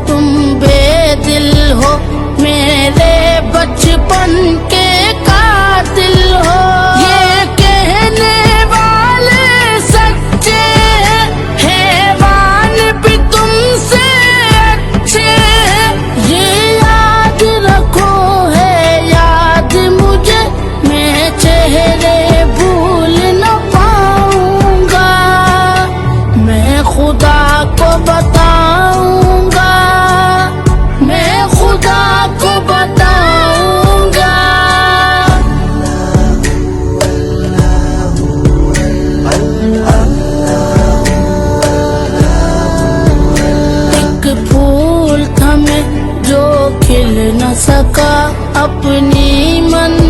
تم بے دل ہو، میرے بچپن کے قاتل ہو۔ یہ کہنے والے سچے ہیں، حیوان بھی تم سے اچھے ہیں۔ یہ یاد رکھو ہے یاد مجھے، میں چہرے بھول نہ پاؤں گا، میں خدا کو بتاؤں گا، میں خدا کو بتاؤں گا۔ ایک پھول تھا میں جو کھل نہ سکا، اپنی من